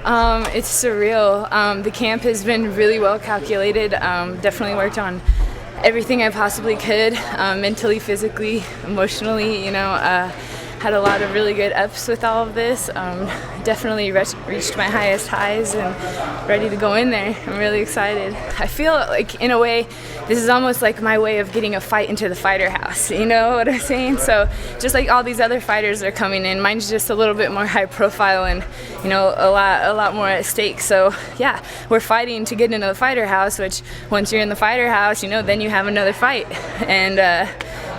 It's surreal. The camp has been really well calculated. Definitely worked on everything I possibly could, mentally, physically, emotionally. Had a lot of really good ups with all of this. Definitely reached my highest highs and ready to go in there. I'm really excited. I feel like, in a way, this is almost like my way of getting a fight into the fighter house. You know what I'm saying? So just like all these other fighters are coming in, mine's just a little bit more high profile and, a lot more at stake. So yeah, we're fighting to get into the fighter house, which once you're in the fighter house, then you have another fight. And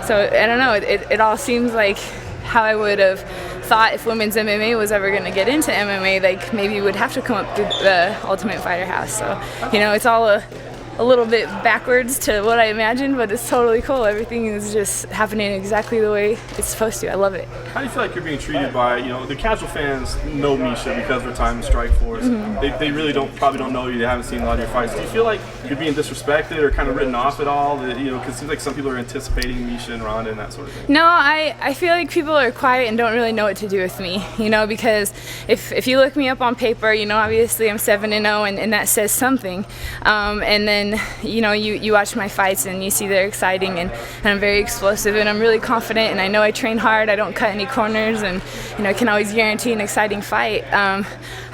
so I don't know, it all seems like how I would have thought if women's MMA was ever going to get into MMA, like maybe we would have to come up through the Ultimate Fighter house. So, it's all a little bit backwards to what I imagined, but it's totally cool. Everything is just happening exactly the way it's supposed to. I love it. How do you feel like you're being treated by, the casual fans know Misha because of her time in Strikeforce. Mm-hmm. They really probably don't know you. They haven't seen a lot of your fights. Do you feel like you're being disrespected or kind of written off at all? Because it seems like some people are anticipating Misha and Ronda and that sort of thing. No, I feel like people are quiet and don't really know what to do with me, because if you look me up on paper, obviously I'm 7-0 and that says something. And then you watch my fights and you see they're exciting and I'm very explosive and I'm really confident and I know I train hard. I don't cut any corners and I can always guarantee an exciting fight. I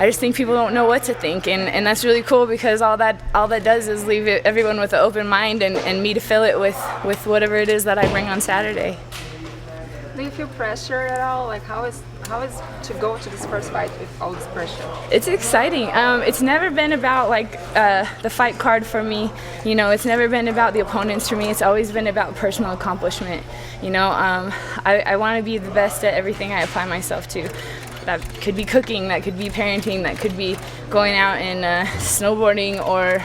just think people don't know what to think and that's really cool because all that does is leave everyone with an open mind and me to fill it with whatever it is that I bring on Saturday. Do you feel pressure at all? Like how is to go to this first fight with all this pressure? It's exciting. It's never been about the fight card for me. It's never been about the opponents for me. It's always been about personal accomplishment. I want to be the best at everything I apply myself to. That could be cooking, that could be parenting, that could be going out and snowboarding or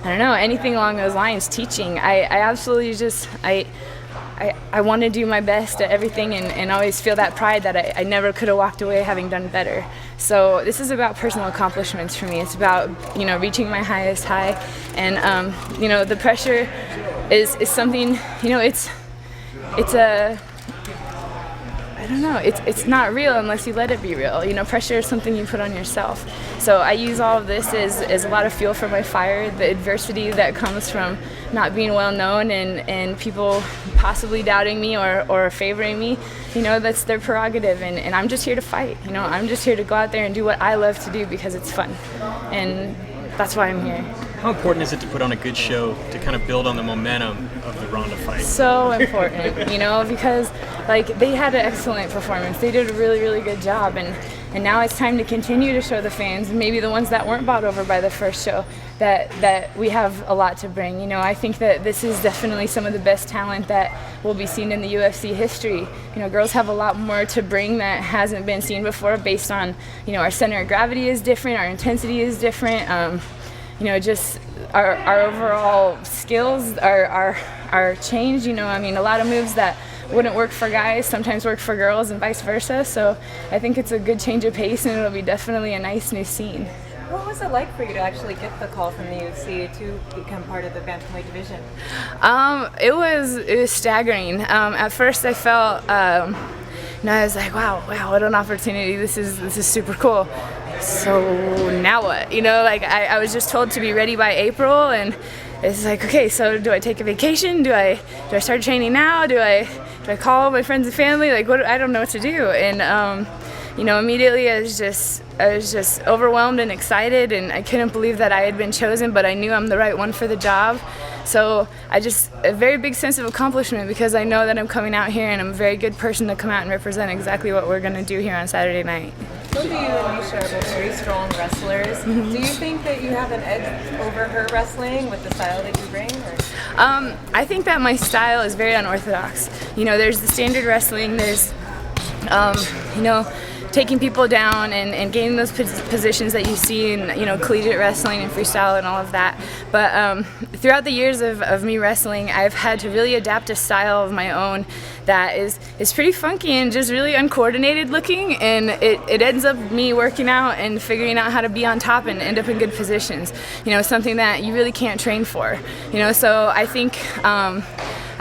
I don't know, anything along those lines, teaching. I absolutely just, I want to do my best at everything and always feel that pride that I never could have walked away having done better. So this is about personal accomplishments for me. It's about, reaching my highest high. And, the pressure is something, I don't know, it's not real unless you let it be real. Pressure is something you put on yourself. So I use all of this as a lot of fuel for my fire, the adversity that comes from not being well known and people possibly doubting me or favoring me. That's their prerogative and I'm just here to fight. I'm just here to go out there and do what I love to do because it's fun. And that's why I'm here. How important is it to put on a good show to kind of build on the momentum of the Ronda fight? So important, because they had an excellent performance. They did a really, really good job, and now it's time to continue to show the fans, maybe the ones that weren't bought over by the first show, that we have a lot to bring. I think that this is definitely some of the best talent that will be seen in the UFC history. Girls have a lot more to bring that hasn't been seen before based on, our center of gravity is different, our intensity is different. Just our overall skills are changed. A lot of moves that wouldn't work for guys sometimes work for girls and vice versa. So I think it's a good change of pace and it'll be definitely a nice new scene. What was it like for you to actually get the call from the UFC to become part of the bantamweight division? It was staggering. At first I felt, I was like, wow, what an opportunity. This is super cool. So now what? I was just told to be ready by April, and it's like, okay, so do I take a vacation? Do I start training now? Do I call my friends and family? What? I don't know what to do. And immediately I was just overwhelmed and excited, and I couldn't believe that I had been chosen, but I knew I'm the right one for the job. So a very big sense of accomplishment because I know that I'm coming out here and I'm a very good person to come out and represent exactly what we're going to do here on Saturday night. Both of you and Misha are both very strong wrestlers. Mm-hmm. Do you think that you have an edge over her wrestling with the style that you bring? Or? I think that my style is very unorthodox. There's the standard wrestling, there's, taking people down and gaining those positions that you see in collegiate wrestling and freestyle and all of that. But throughout the years of me wrestling, I've had to really adapt a style of my own that is pretty funky and just really uncoordinated looking, and it ends up me working out and figuring out how to be on top and end up in good positions. Something that you really can't train for. So I think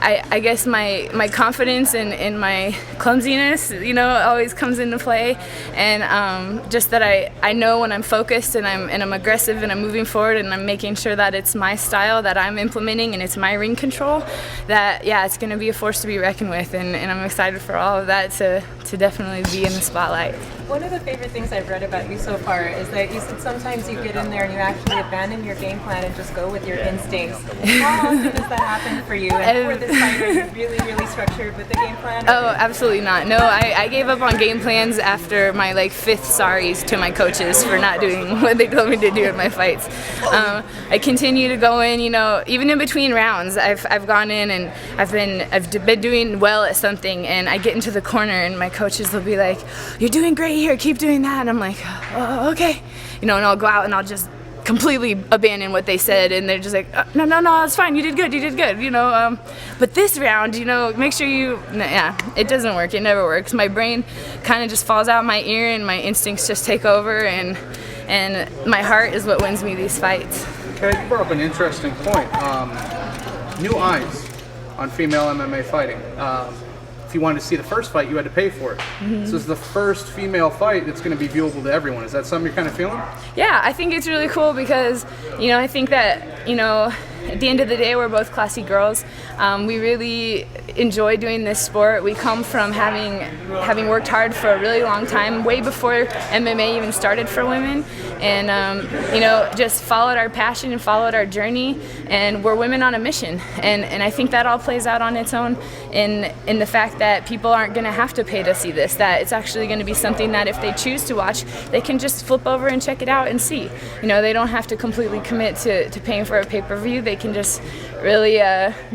I guess my confidence and my clumsiness, always comes into play, and just that I know when I'm focused and I'm aggressive and I'm moving forward and I'm making sure that it's my style that I'm implementing and it's my ring control, that it's going to be a force to be reckoned with, and I'm excited for all of that to definitely be in the spotlight. One of the favorite things I've read about you so far is that you said sometimes you get in there and you actually abandon your game plan and just go with your instincts. How often does that happen for you? And for this fight, are you really, really structured with the game plan? Oh, absolutely not. No, I gave up on game plans after my 5th sorries to my coaches for not doing what they told me to do in my fights. I continue to go in, even in between rounds. I've gone in and I've been doing well at something, and I get into the corner and my coaches will be like, "You're doing great here, keep doing that," and I'm like, "Oh, okay," and I'll go out and I'll just completely abandon what they said, and they're just like, no, it's fine, you did good, but this round, make sure it doesn't work, it never works. My brain kind of just falls out my ear and my instincts just take over, and my heart is what wins me these fights. Okay, you brought up an interesting point. New eyes on female MMA fighting. If you wanted to see the first fight, you had to pay for it. Mm-hmm. This is the first female fight that's going to be viewable to everyone. Is that something you're kind of feeling? Yeah, I think it's really cool because, I think that, at the end of the day, we're both classy girls. We really enjoy doing this sport. We come from having worked hard for a really long time, way before MMA even started for women, and just followed our passion and followed our journey. And we're women on a mission, and I think that all plays out on its own in the fact that people aren't going to have to pay to see this. That it's actually going to be something that if they choose to watch, they can just flip over and check it out and see. They don't have to completely commit to paying for a pay-per-view. They can just really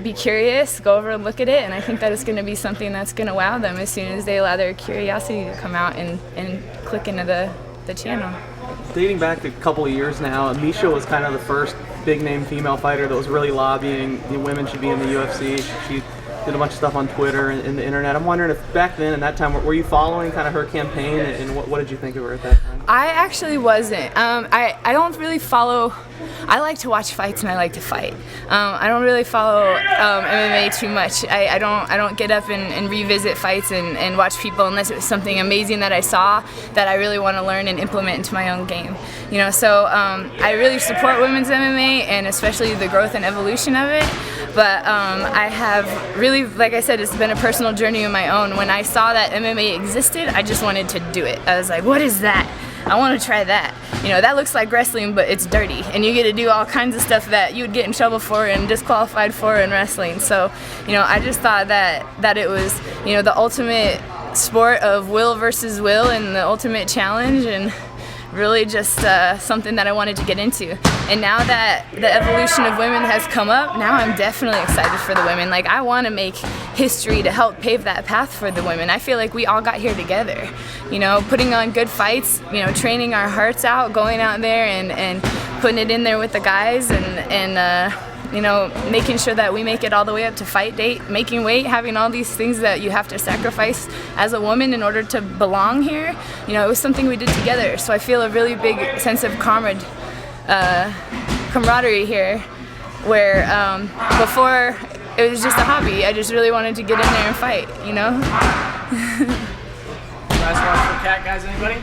be curious, go over and look at it, and I think that it's going to be something that's going to wow them as soon as they allow their curiosity to come out and click into the channel. Dating back a couple of years now, Misha was kind of the first big-name female fighter that was really lobbying women should be in the UFC. She did a bunch of stuff on Twitter and the internet. I'm wondering if back then, in that time, were you following kind of her campaign, and what did you think of her at that time? I actually wasn't. I don't really follow. I like to watch fights and I like to fight. I don't really follow MMA too much. I don't get up and revisit fights and watch people unless it was something amazing that I saw that I really want to learn and implement into my own game. So I really support women's MMA and especially the growth and evolution of it. But I have really, like I said, it's been a personal journey of my own. When I saw that MMA existed, I just wanted to do it. I was like, what is that? I want to try that. That looks like wrestling, but it's dirty. And you get to do all kinds of stuff that you would get in trouble for and disqualified for in wrestling. So, I just thought that it was, the ultimate sport of will versus will and the ultimate challenge, and really just something that I wanted to get into. And now that the evolution of women has come up, now I'm definitely excited for the women. I want to make history to help pave that path for the women. I feel like we all got here together, putting on good fights, training our hearts out, going out there and putting it in there with the guys, and making sure that we make it all the way up to fight date, making weight, having all these things that you have to sacrifice as a woman in order to belong here. It was something we did together. So I feel a really big sense of camaraderie here, where before it was just a hobby. I just really wanted to get in there and fight, Last one for Cat, guys, anybody?